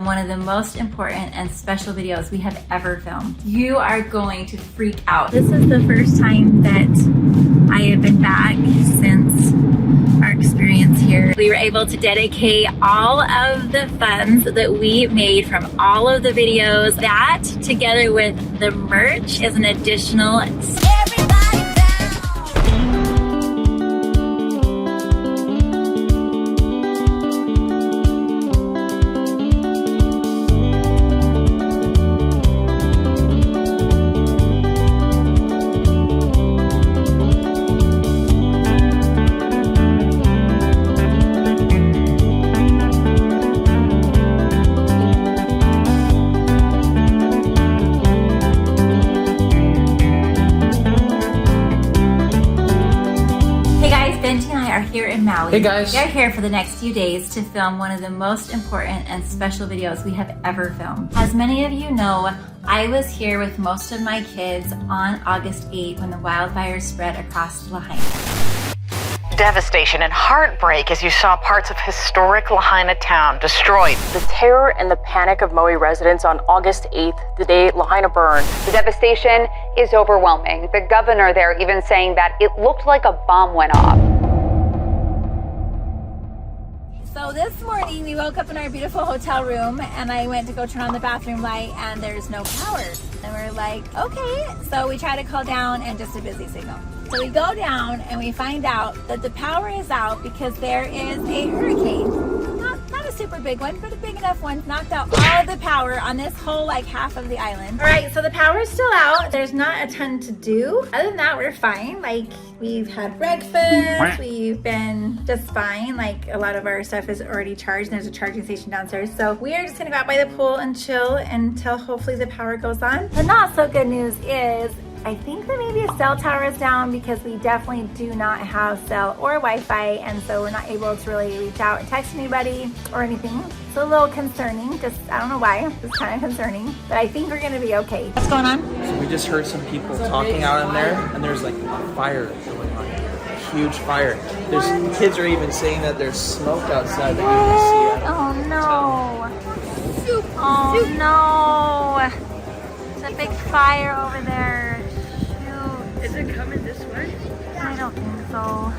one of the most important and special videos we have ever filmed. You are going to freak out. This is the first time that I have been back since our experience here. We were able to dedicate all of the funds that we made from all of the videos. That, together with the merch, is an additional Benji and I are here in Maui. Hey guys. We are here for the next few days to film one of the most important and special videos we have ever filmed. As many of you know, I was here with most of my kids on August 8th when the wildfire spread across Lahaina. Devastation and heartbreak as you saw parts of historic Lahaina town destroyed. The terror and the panic of Maui residents on August 8th, the day Lahaina burned. The devastation is overwhelming. The governor there even saying that it looked like a bomb went off. So this morning we woke up in our beautiful hotel room and I went to go turn on the bathroom light and there's no power. And we're like, okay. So we try to call down and just a busy signal. So we go down and we find out that the power is out because there is a hurricane. Not a super big one, but a big enough one. Knocked out all of the power on this whole like half of the island. All right, so the power is still out. There's not a ton to do. Other than that, we're fine. Like we've had breakfast. We've been just fine. Like a lot of our stuff is already charged. There's a charging station downstairs. So we are just gonna go out by the pool and chill until hopefully the power goes on. The not so good news is I think that maybe a cell tower is down because we definitely do not have cell or Wi-Fi, and so we're not able to really reach out and text anybody or anything. It's a little concerning, just I don't know why, it's kind of concerning, but I think we're gonna be okay. What's going on? So we just heard some people talking out in there, and there's like a fire going on. A huge fire. There's kids are even saying that there's smoke outside that you can see. Oh no. Oh no. There's a big fire over there. Shoot. Is it coming this way? I don't think so.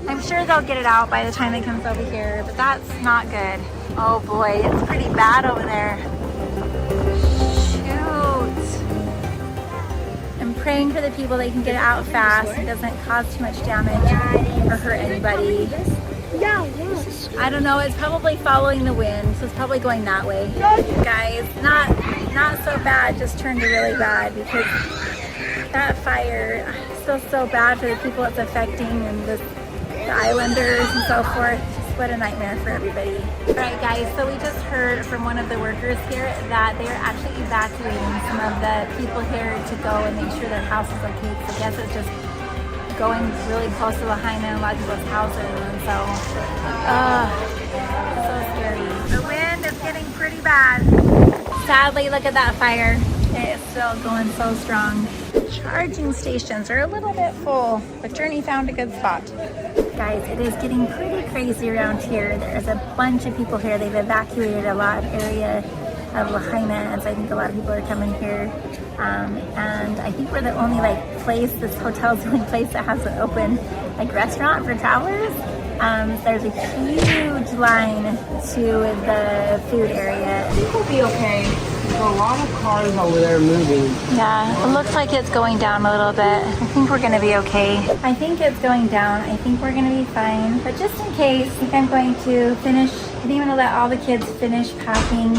I'm sure they'll get it out by the time it comes over here, but that's not good. Oh boy, it's pretty bad over there. Shoot. I'm praying for the people they can get it out fast. It doesn't cause too much damage or hurt anybody. I don't know, it's probably following the wind, so it's probably going that way. Guys, not so bad, just turned to really bad because that fire, I feel so bad for the people it's affecting and the islanders and so forth. Just what a nightmare for everybody. All right guys, so we just heard from one of the workers here that they are actually evacuating some of the people here to go and make sure their house is okay. So I guess it's just going really close to Lahaina and a lot of people's houses, and so, it's so scary. The wind is getting pretty bad. Sadly, look at that fire. It's still going so strong. Charging stations are a little bit full, but JourNee found a good spot. Guys, it is getting pretty crazy around here. There's a bunch of people here. They've evacuated a lot of area of Lahaina, and so I think a lot of people are coming here. And I think we're the only this hotel's the only place that has an open restaurant for travelers. There's a huge line to the food area. I think we'll be okay. There's a lot of cars over there moving. Yeah, it looks like it's going down a little bit. I think we're gonna be okay. I think it's going down. I think we're gonna be fine. But just in case, I think I'm going to finish. I think I'm gonna let all the kids finish packing.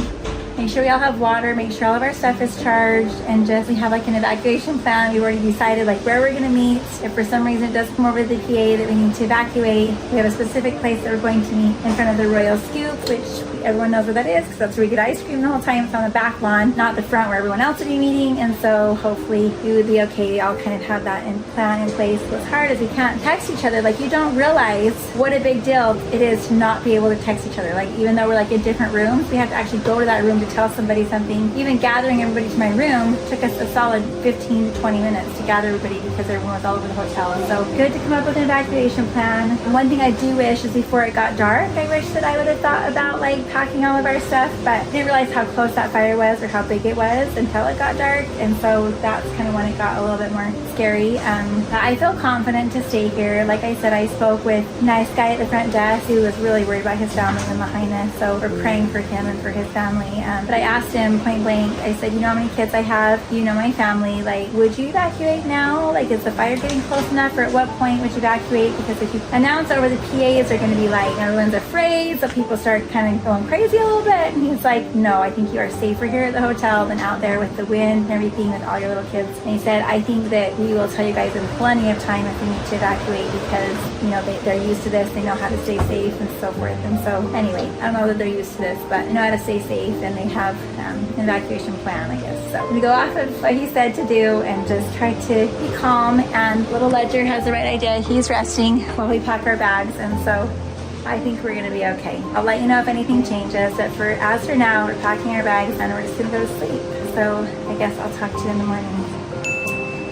Make sure we all have water, make sure all of our stuff is charged, and just we have an evacuation plan. We've already decided where we're gonna meet. If for some reason it does come over to the PA that we need to evacuate, we have a specific place that we're going to meet in front of the Royal Scoop, which everyone knows where that is because that's where we get ice cream the whole time. It's on the back lawn, not the front where everyone else would be meeting, and so hopefully we would be okay. We all kind of have that plan in place. What's hard is we can't text each other. You don't realize what a big deal it is to not be able to text each other. Even though we're in different rooms, we have to actually go to that room to tell somebody something. Even gathering everybody to my room took us a solid 15 to 20 minutes to gather everybody because everyone was all over the hotel. And so good to come up with an evacuation plan. One thing I do wish is before it got dark, I wish that I would have thought about packing all of our stuff, but didn't realize how close that fire was or how big it was until it got dark. And so that's kind of when it got a little bit more scary. But I feel confident to stay here. Like I said, I spoke with a nice guy at the front desk who was really worried about his family in Lahaina. So we're praying for him and for his family. But I asked him point blank, I said, you know how many kids I have? You know my family. Like, would you evacuate now? Like, is the fire getting close enough? Or at what point would you evacuate? Because if you announce over the PAs, they're going to be like, everyone's afraid. So people start kind of going crazy a little bit. And he's like, no, I think you are safer here at the hotel than out there with the wind and everything with all your little kids. And he said, I think that we will tell you guys in plenty of time if we need to evacuate because, you know, they're used to this. They know how to stay safe and so forth. And so anyway, I don't know that they're used to this, but they know how to stay safe and they have an evacuation plan, I guess. So we go off of what he said to do and just try to be calm. And little Ledger has the right idea. He's resting while we pack our bags. And so I think we're gonna be okay. I'll let you know if anything changes, but as for now, we're packing our bags and we're just gonna go to sleep. So I guess I'll talk to you in the morning.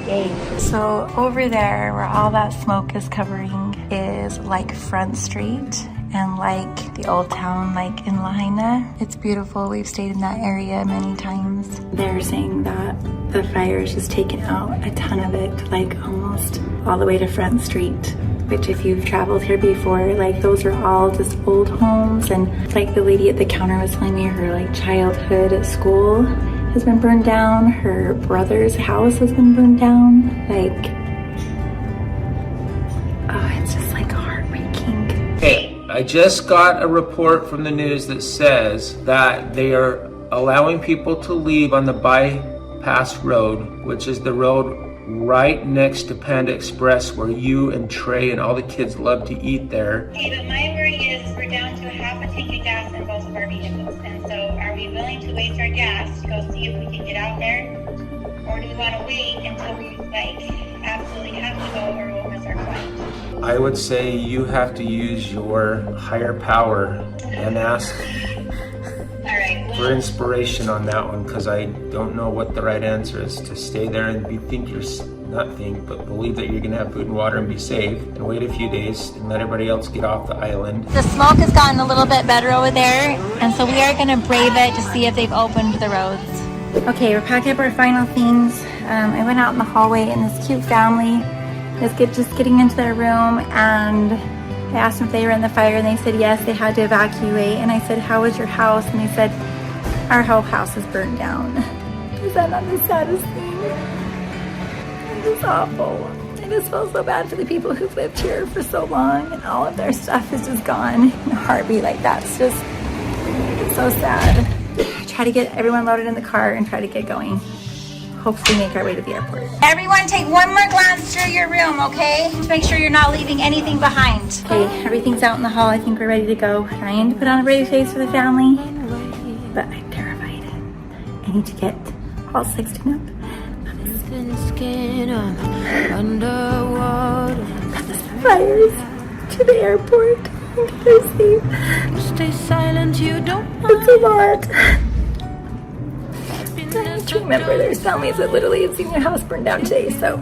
Yay. So over there where all that smoke is covering is like Front Street and like the old town like in Lahaina. It's beautiful. We've stayed in that area many times. They're saying that the fire has just taken out a ton of it, like almost all the way to Front Street. Which if you've traveled here before, like those are all just old homes. And like the lady at the counter was telling me, her like childhood school has been burned down. Her brother's house has been burned down. Like, oh, it's just like heartbreaking. Hey, I just got a report from the news that says that they are allowing people to leave on the bypass road, which is the road right next to Panda Express where you and Trey and all the kids love to eat there. Okay, but my worry is we're down to half a tank of gas in both of our vehicles. And so are we willing to waste our gas to go see if we can get out there? Or do we want to wait until we absolutely have to go or we'll miss our flight? I would say you have to use your higher power and ask for inspiration on that one, because I don't know what the right answer is. To stay there and but believe that you're gonna have food and water and be safe, and wait a few days and let everybody else get off the island. The smoke has gotten a little bit better over there, and so we are gonna brave it to see if they've opened the roads. Okay, we're packing up our final things. I went out in the hallway and this cute family is just getting into their room, and I asked them if they were in the fire and they said yes, they had to evacuate. And I said, how was your house? And they said, our whole house is burned down. Is that not the saddest thing? It's just awful. I just feel so bad for the people who've lived here for so long and all of their stuff is just gone. And a heartbeat like that's just so sad. Try to get everyone loaded in the car and try to get going. Hopefully make our way to the airport. Everyone take one more glance through your room, okay? Just make sure you're not leaving anything behind. Okay, everything's out in the hall. I think we're ready to go. Trying to put on a brave face for the family, but I'm terrified. I need to get all 16 up. Fires to the airport. They're safe. Stay silent, you don't mind. It's a lot. I have to remember there's families that literally have seen their house burned down today, so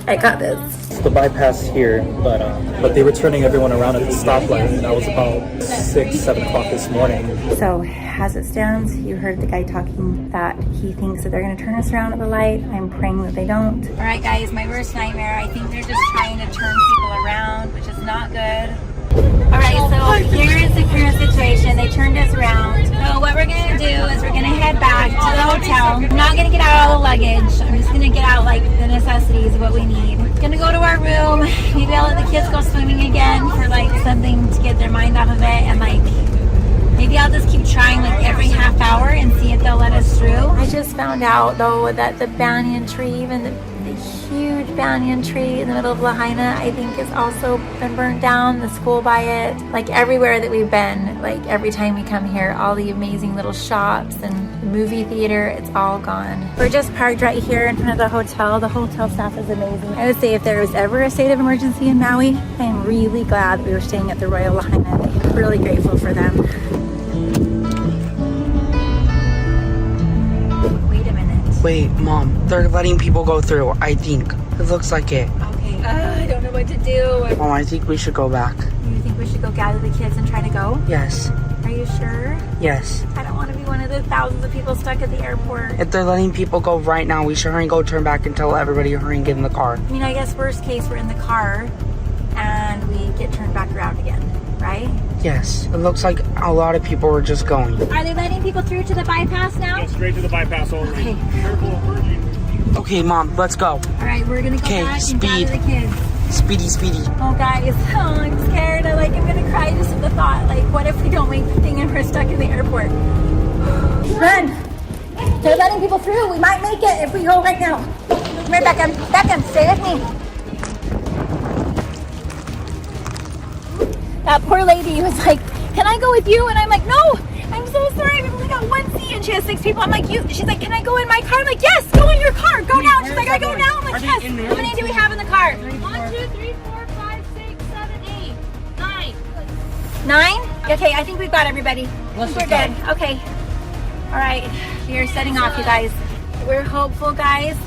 I got this. It's the bypass here, but they were turning everyone around at the stoplight, and that was about 6, 7 o'clock this morning. So as it stands, you heard the guy talking that he thinks that they're going to turn us around at the light. I'm praying that they don't. All right, guys, my worst nightmare. I think they're just trying to turn people around, which is not good. All right, so here's the current situation. They turned us around. So what we're gonna do is we're gonna head back to the hotel. I'm not gonna get out all the luggage. I'm just gonna get out like the necessities of what we need. Gonna go to our room. Maybe I'll let the kids go swimming again for like something to get their mind off of it, and like maybe I'll just keep trying like every half hour and see if they'll let us through. I just found out though that the banyan tree, even the huge banyan tree in the middle of Lahaina, I think has also been burnt down. The school by it, like everywhere that we've been, like every time we come here, all the amazing little shops and the movie theater, it's all gone. We're just parked right here in front of the hotel. The hotel staff is amazing. I would say if there was ever a state of emergency in Maui, I am really glad that we were staying at the Royal Lahaina. I'm really grateful for them. Wait, Mom, they're letting people go through, I think. It looks like it. Okay, I don't know what to do. Mom, I think we should go back. You think we should go gather the kids and try to go? Yes. Are you sure? Yes. I don't want to be one of the thousands of people stuck at the airport. If they're letting people go right now, we should hurry and go turn back and tell everybody to hurry and get in the car. I mean, I guess worst case, we're in the car and we get turned back around again, right? Yes. It looks like a lot of people were just going. Are they letting people through to the bypass now? Go straight to the bypass only. Okay. Careful of merging. Okay, Mom, let's go. All right, we're gonna go back and gather the kids. Speedy, speedy. Oh, guys, I'm scared. I'm gonna cry just at the thought. Like, what if we don't make the thing and we're stuck in the airport? Run! They're letting people through. We might make it if we go right now. Come here, Beckham. Beckham, stay with me. That poor lady was like, can I go with you? And I'm like, no, I'm so sorry. We've only got one seat and she has 6 people. I'm like, she's like, can I go in my car? I'm like, yes, go in your car. Go now. She's like, I go now. I'm like, yes. How many do we have in the car? 1, 2, 3, 4, 5, 6, 7, 8, 9. 9? Okay, I think we've got everybody. We're good. Okay. All right. We are setting off, you guys. We're hopeful, guys.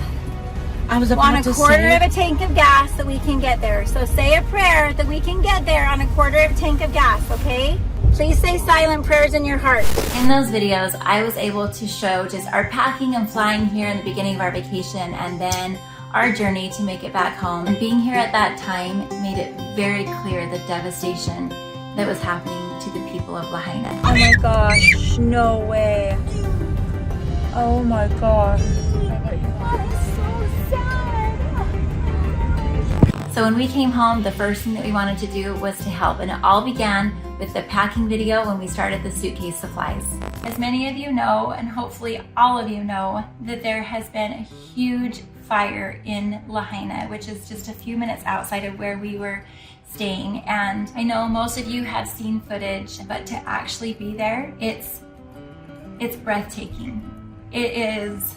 I was On a quarter of a tank of gas that we can get there. So say a prayer that we can get there on a quarter of a tank of gas, okay? Please say silent prayers in your heart. In those videos, I was able to show just our packing and flying here in the beginning of our vacation and then our journey to make it back home. And being here at that time made it very clear the devastation that was happening to the people of Lahaina. Oh my gosh, no way. Oh my gosh. So when we came home, the first thing that we wanted to do was to help, and it all began with the packing video when we started the suitcase supplies. As many of you know, and hopefully all of you know, that there has been a huge fire in Lahaina, which is just a few minutes outside of where we were staying. And I know most of you have seen footage, but to actually be there, it's breathtaking. It is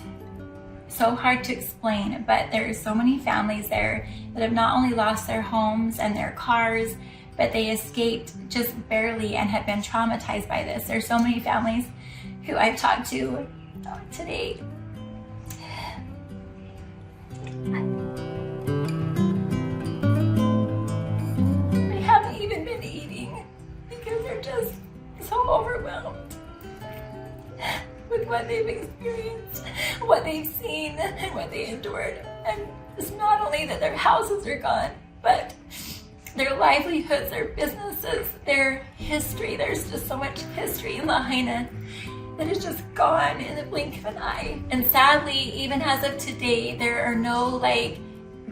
so hard to explain, but there are so many families there that have not only lost their homes and their cars, but they escaped just barely and have been traumatized by this. There's so many families who I've talked to today. They haven't even been eating because they're just so overwhelmed with what they've experienced, what they've seen, and what they endured. And it's not only that their houses are gone, but their livelihoods, their businesses, their history. There's just so much history in Lahaina that is just gone in the blink of an eye. And sadly, even as of today, there are no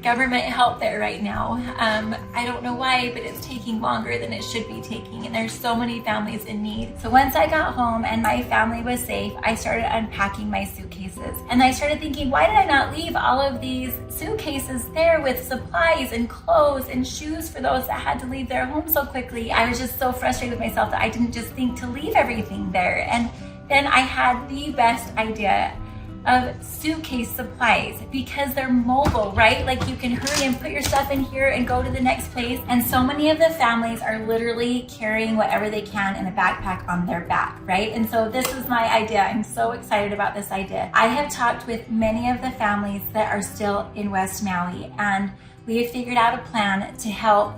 government help there right now. I don't know why, but it's taking longer than it should be taking, and there's so many families in need. So once I got home and my family was safe, I started unpacking my suitcases. And I started thinking, why did I not leave all of these suitcases there with supplies and clothes and shoes for those that had to leave their home so quickly? I was just so frustrated with myself that I didn't just think to leave everything there. And then I had the best idea of suitcase supplies because they're mobile, right? Like you can hurry and put your stuff in here and go to the next place. And so many of the families are literally carrying whatever they can in a backpack on their back, right? And so this is my idea. I'm so excited about this idea. I have talked with many of the families that are still in West Maui, and we have figured out a plan to help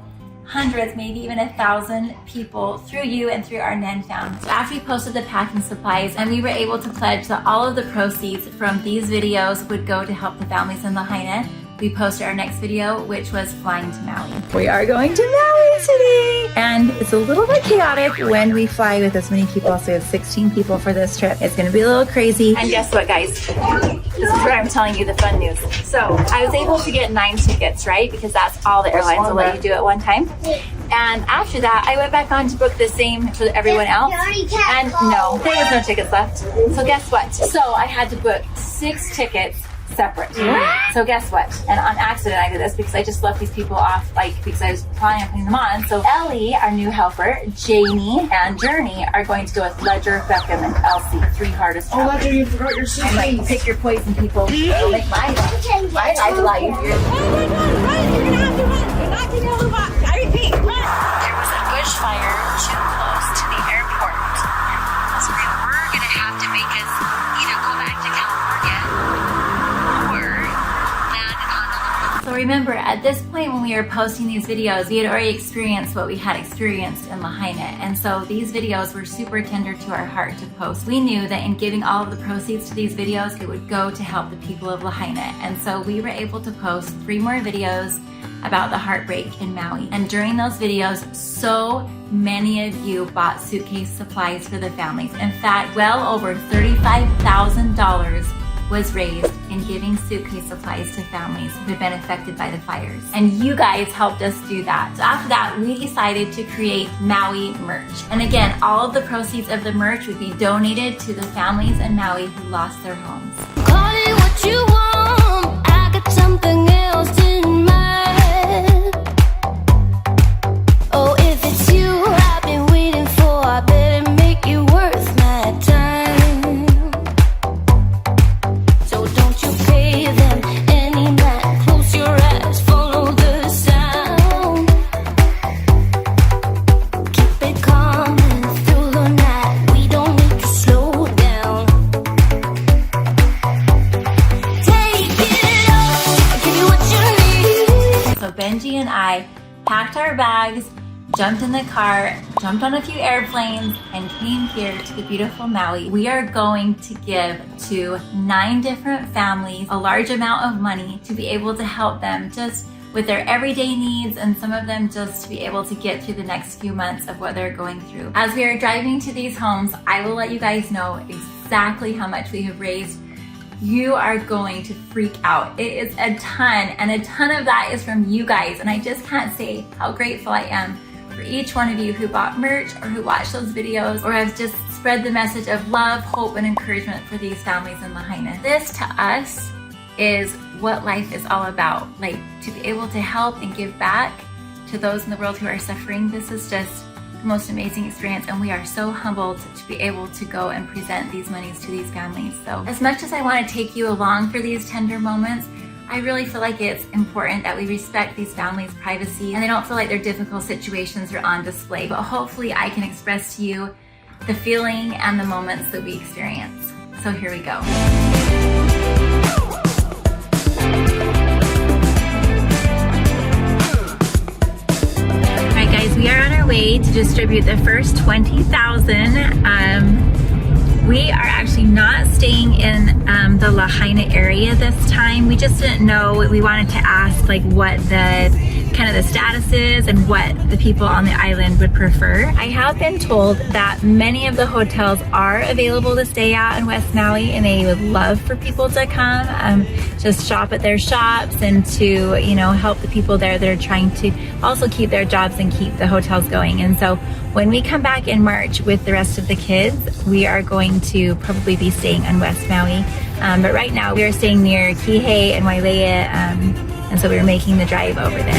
hundreds, maybe even 1,000 people through you and through our Nen Found. So after we posted the packing supplies, and we were able to pledge that all of the proceeds from these videos would go to help the families in Lahaina, we posted our next video, which was flying to Maui. We are going to Maui today! And it's a little bit chaotic when we fly with this many people. So we have 16 people for this trip. It's gonna be a little crazy. And guess what, guys? This is where I'm telling you the fun news. So I was able to get 9 tickets, right? Because that's all the airlines will let you do at one time. And after that, I went back on to book the same for everyone else. And no, there was no tickets left. So guess what? So I had to book 6 tickets separate. So guess what? And on accident I did this because I just left these people off because I was planning on putting them on. So Ellie, our new helper, Jaine, and JourNee are going to go with Ledger, Beckham, and Elsie, 3 hardest travelers. Oh, Ledger, you forgot your suitcase. I'm like, pick your poison, people. It'll make my life a lot easier. Run, you're gonna have to run. You're not getting out of the box. I repeat, run. There was a bushfire too close to the airport. So they were going to have to make us either go back to California or land on the So Remember, at this point when we were posting these videos, we had already experienced what we had experienced in Lahaina. And so these videos were super tender to our heart to post. We knew that in giving all of the proceeds to these videos, it would go to help the people of Lahaina. And so we were able to post 3 more videos about the heartbreak in Maui. And during those videos, so many of you bought suitcase supplies for the families. In fact, well over $35,000 was raised in giving suitcase supplies to families who had been affected by the fires. And you guys helped us do that. So after that, we decided to create Maui merch. And again, all of the proceeds of the merch would be donated to the families in Maui who lost their homes. Call it what you want, I got something else in mind. Oh, if it's you I've been waiting for, I better make it worth my time. So don't you pay them any mind, close your eyes, follow the sound. Keep it coming through the night, we don't need to slow down. Take it all, give you what you need. So Benji and I packed our bags, jumped in the car, jumped on a few airplanes, and came here to the beautiful Maui. We are going to give to 9 different families a large amount of money to be able to help them just with their everyday needs, and some of them just to be able to get through the next few months of what they're going through. As we are driving to these homes, I will let you guys know exactly how much we have raised. You are going to freak out. It is a ton, and a ton of that is from you guys, and I just can't say how grateful I am for each one of you who bought merch or who watched those videos or has just spread the message of love, hope, and encouragement for these families in Lahaina. This to us is what life is all about. Like, to be able to help and give back to those in the world who are suffering. This is just the most amazing experience, and we are so humbled to be able to go and present these monies to these families. So as much as I want to take you along for these tender moments, I really feel like it's important that we respect these families' privacy and they don't feel like their difficult situations are on display. But hopefully I can express to you the feeling and the moments that we experience. So here we go. All right, guys, we are on our way to distribute the first 20,000. We are actually not staying in the Lahaina area this time. We just didn't know. We wanted to ask like what the kind of the status is and what the people on the island would prefer. I have been told that many of the hotels are available to stay at in West Maui, and they would love for people to come, just shop at their shops and to, you know, help the people there that are trying to also keep their jobs and keep the hotels going. And so when we come back in March with the rest of the kids, we are going to probably be staying in West Maui. But right now we are staying near Kihei and Wailea, and so we were making the drive over there.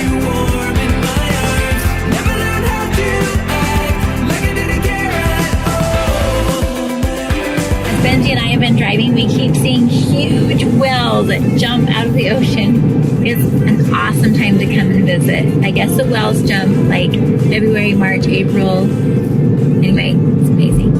Benji and I have been driving. We keep seeing huge whales that jump out of the ocean. It's an awesome time to come and visit. I guess the whales jump like February, March, April. Anyway, it's amazing.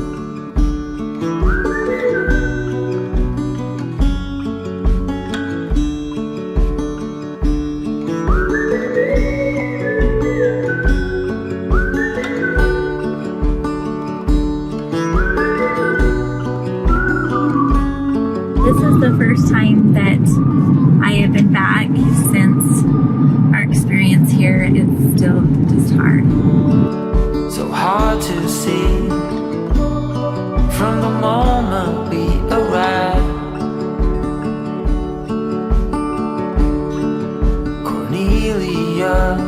The first time that I have been back since our experience here. It's still just hard. So hard to see from the moment we arrived. Cornelia,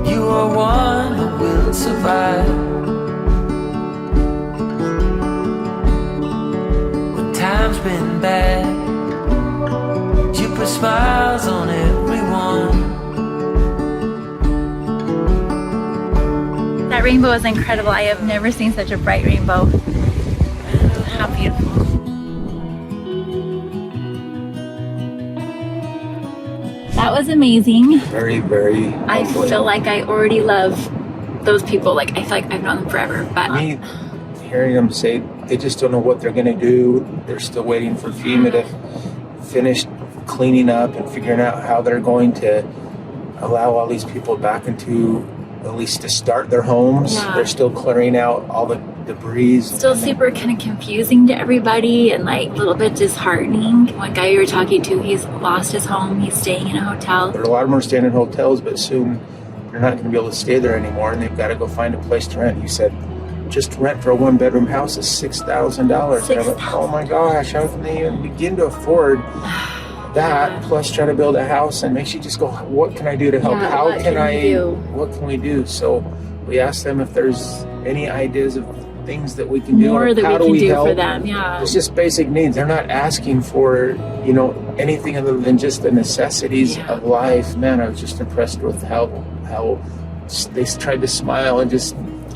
you are one who will survive. Time's been bad, you put smiles on everyone. That rainbow is incredible. I have never seen such a bright rainbow. How beautiful. That was amazing. Very, very. I feel like I already love those people. Like, I feel like I've known them forever. But Me, hearing them say they just don't know what they're going to do. They're still waiting for FEMA to finish cleaning up and figuring out how they're going to allow all these people back into, at least to start their homes. Yeah. They're still clearing out all the debris. Still super kind of confusing to everybody and like a little bit disheartening. One guy you were talking to, he's lost his home. He's staying in a hotel. There are a lot of them are staying in hotels, but soon they're not going to be able to stay there anymore, and they've got to go find a place to rent. He said, just rent for a one-bedroom house is $6,000. And I'm like, oh my gosh, how can they even begin to afford that? Plus try to build a house, and makes you just go, what can I do to help? Yeah, how what can can I we do? What can we do? So we asked them if there's any ideas of things that we can do, More or that how we can do help? for them, yeah. It's just basic needs. They're not asking for, you know, anything other than just the necessities of life. Man, I was just impressed with how they tried to smile and just,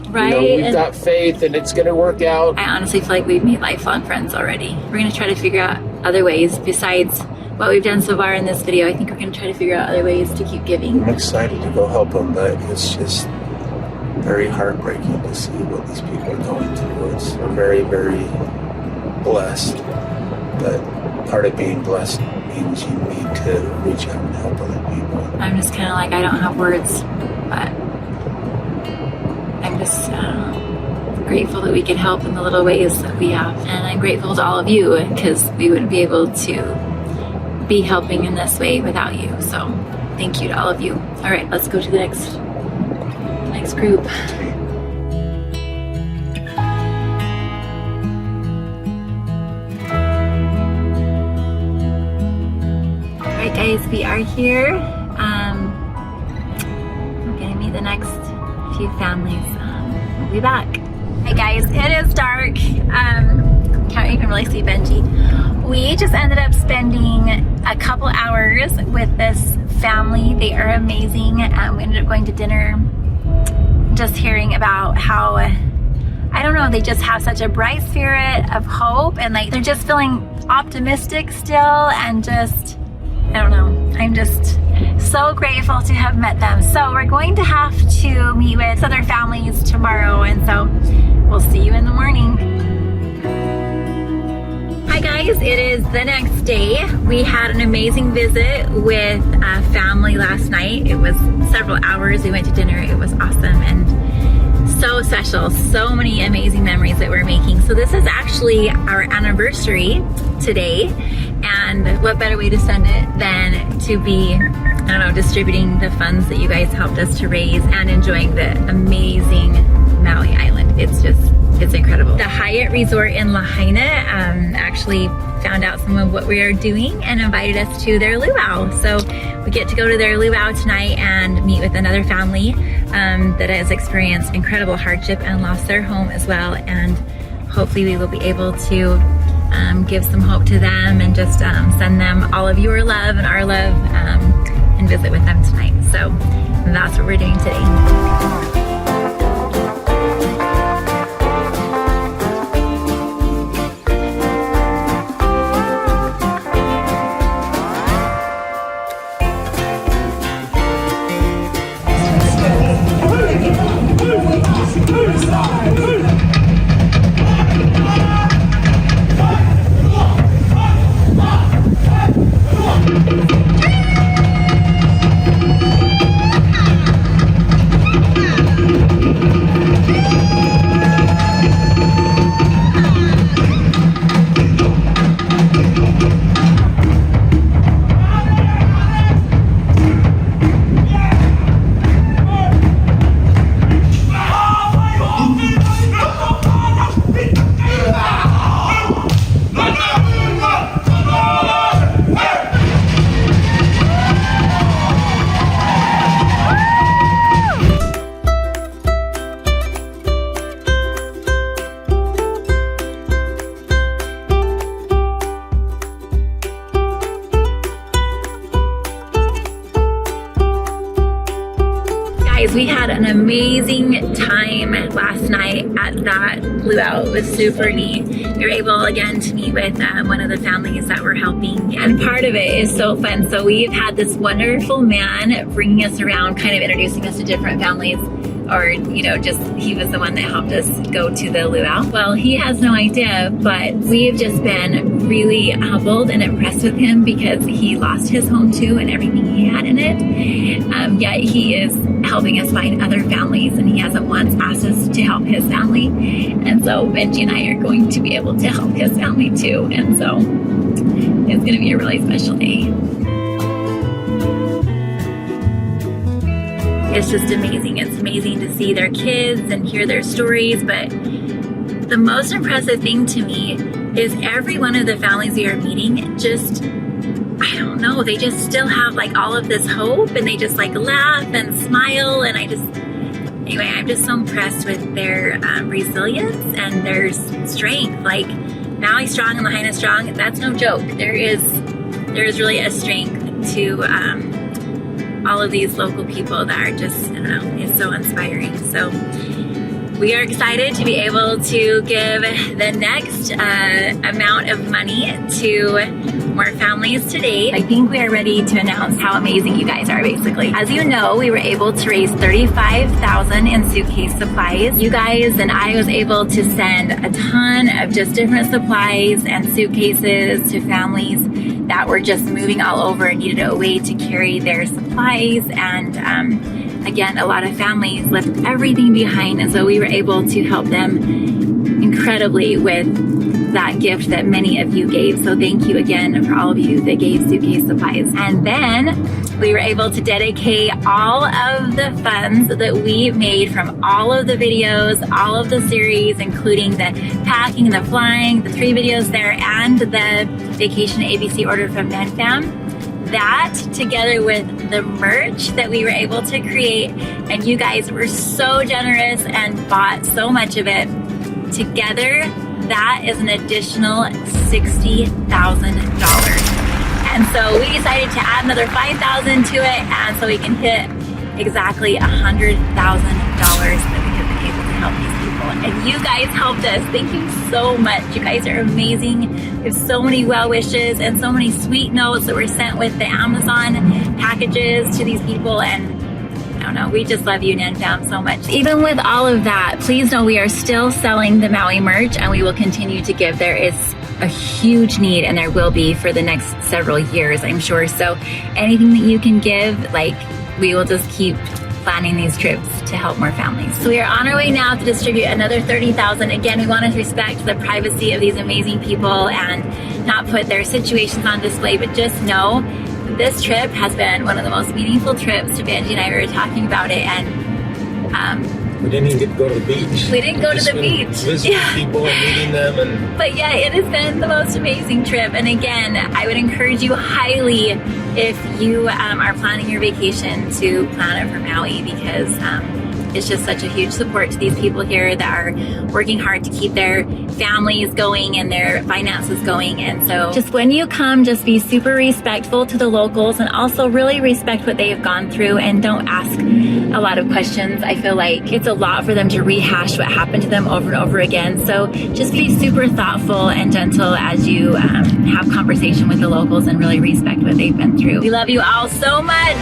Right, you know, we've and got faith and it's going to work out. I honestly feel like we've made lifelong friends already. We're going to try to figure out other ways besides what we've done so far in this video. I think we're going to try to figure out other ways to keep giving. I'm excited to go help them, but it's just very heartbreaking to see what these people are going through. It's very, very blessed, but part of being blessed means you need to reach out and help other people. I'm just kind of like, I don't have words, but I'm just grateful that we can help in the little ways that we have. And I'm grateful to all of you, because we wouldn't be able to be helping in this way without you. So thank you to all of you. All right, let's go to the next group. All right, guys, we are here. We're gonna meet the next few families. We'll be back. Hey guys, it is dark. Can't even really see Benji. We just ended up spending a couple hours with this family. They are amazing. We ended up going to dinner, just hearing about how, I don't know, they just have such a bright spirit of hope, and like they're just feeling optimistic still, and just, I don't know, I'm just so grateful to have met them. So we're going to have to meet with other families tomorrow, and so we'll see you in the morning. Hi guys, it is the next day. We had an amazing visit with a family last night. It was several hours. We went to dinner. It was awesome and so special. So many amazing memories that we're making. So this is actually our anniversary today, and what better way to spend it than to be, I don't know, distributing the funds that you guys helped us to raise and enjoying the amazing Maui Island. It's incredible. The Hyatt Resort in Lahaina actually found out some of what we are doing and invited us to their luau. So we get to go to their luau tonight and meet with another family that has experienced incredible hardship and lost their home as well. And hopefully we will be able to give some hope to them and just send them all of your love and our love and visit with them tonight. So that's what we're doing today. We had an amazing time last night at that luau. It was super neat. We were able again to meet with one of the families that we're helping, and part of it is so fun. So we've had this wonderful man bringing us around, kind of introducing us to different families or, just he was the one that helped us go to the luau. Well, he has no idea, but we've just been really humbled and impressed with him because he lost his home too and everything he had in it. Yet he is helping us find other families, and he hasn't once asked us to help his family. And so Benji and I are going to be able to help his family too. And so it's going to be a really special day. It's just amazing. It's amazing to see their kids and hear their stories. But the most impressive thing to me is every one of the families we are meeting just, I don't know, they just still have like all of this hope, and they just like laugh and smile. And anyway, I'm just so impressed with their resilience and their strength. Like Maui strong and Lahaina strong, that's no joke. There is really a strength to all of these local people that are just, I don't know, it's so inspiring. So we are excited to be able to give the next amount of money to more families today. I think we are ready to announce how amazing you guys are, basically. As you know, we were able to raise $35,000 in suitcase supplies. You guys and I was able to send a ton of just different supplies and suitcases to families that were just moving all over and needed a way to carry their supplies. And again, a lot of families left everything behind, and so we were able to help them incredibly with that gift that many of you gave. So thank you again for all of you that gave suitcase supplies. And then we were able to dedicate all of the funds that we made from all of the videos, all of the series, including the packing, the flying, the 3 videos there, and the vacation ABC order from NayVee. That together with the merch that we were able to create, and you guys were so generous and bought so much of it, together that is an additional $60,000. And so we decided to add another $5,000 to it, and so we can hit exactly $100,000 that we have been able to help these people. And you guys helped us. Thank you so much. You guys are amazing. We have so many well wishes and so many sweet notes that were sent with the Amazon packages to these people, and I don't know, we just love you, NayVee, so much. Even with all of that, please know we are still selling the Maui merch, and we will continue to give. There is a huge need, and there will be for the next several years, I'm sure. So anything that you can give, like, we will just keep planning these trips to help more families. So we are on our way now to distribute another $30,000. Again, we want to respect the privacy of these amazing people and not put their situations on display, but just know this trip has been one of the most meaningful trips to Benji and I. We were talking about it, and we didn't even get to go to the beach. We didn't go to the beach. Visiting people and meeting them. But yeah, it has been the most amazing trip. And again, I would encourage you highly, if you are planning your vacation, to plan it for Maui, because it's just such a huge support to these people here that are working hard to keep their families going and their finances going. And so just when you come, just be super respectful to the locals, and also really respect what they have gone through, and don't ask a lot of questions. I feel like it's a lot for them to rehash what happened to them over and over again. So just be super thoughtful and gentle as you have conversation with the locals, and really respect what they've been through. We love you all so much.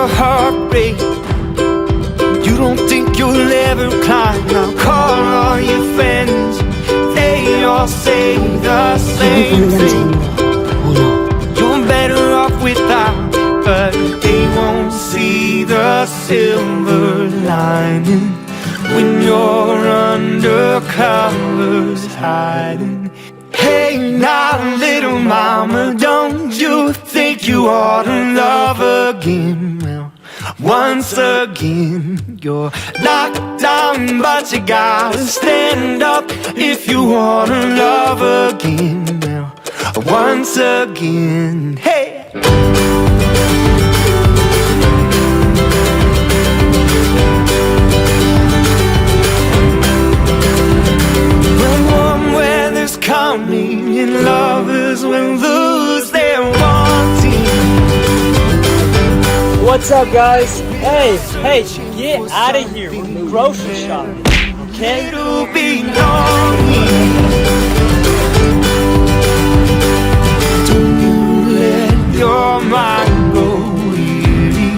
Heartbreak. You don't think you'll ever climb. Now call all your friends. They all say the same thing. You're better off without, but they won't see the silver lining when you're under covers hiding. Hey now, little mama, don't you think you ought to love again? Well, once again, you're knocked down, but you gotta stand up if you want to love again. Well, once again, hey. When warm weather what's up, guys? Hey, get out of here. We're grocery shopping. Okay? It'll be lonely. Don't you let your mind go weary.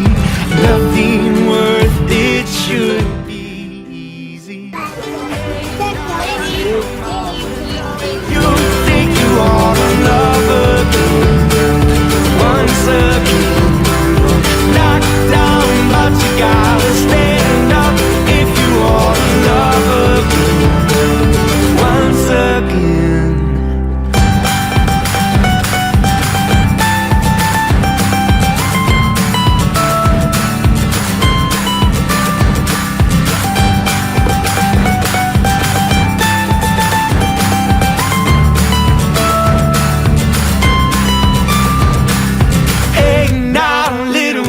Nothing worth it should be easy. You think you ought to love again. Once again. Knocked down, but you gotta stand up if you ought to love again. Once again.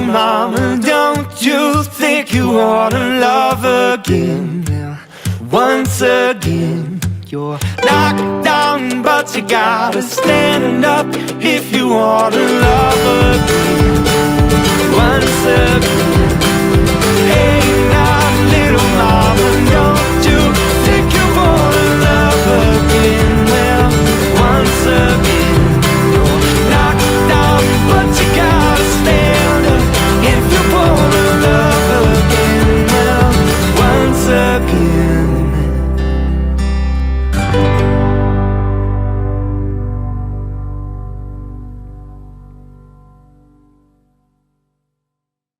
Mama, don't you think you ought to love again? Once again, you're knocked down, but you gotta stand up if you ought to love again.